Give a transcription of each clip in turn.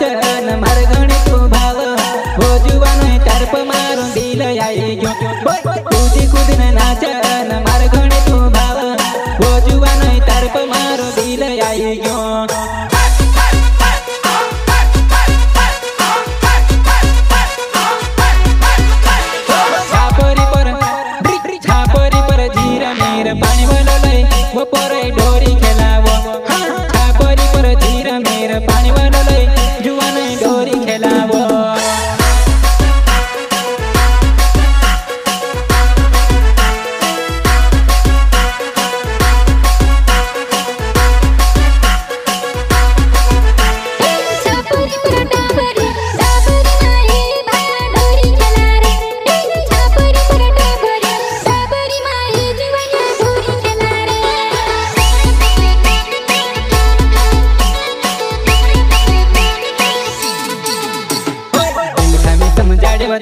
नाच न मार गणी तू भाव हो जुवान तरप मारून दिल आई गयो कूदी कूदी नाच न मार गणी तू भाव हो जुवान तरप मारून दिल आई गयो पानी वाला लई वो पोरे डोरी खेलावो छापरी पर धीर मेर पानी वाला लई जुवान डोरी खेलावो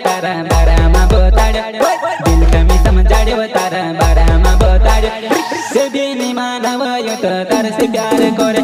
तारा बारा मा बताड़े दिल कमी समझाड़े तारा बारा मा बताड़े से बेनी मानव यो तो तार से प्यार करे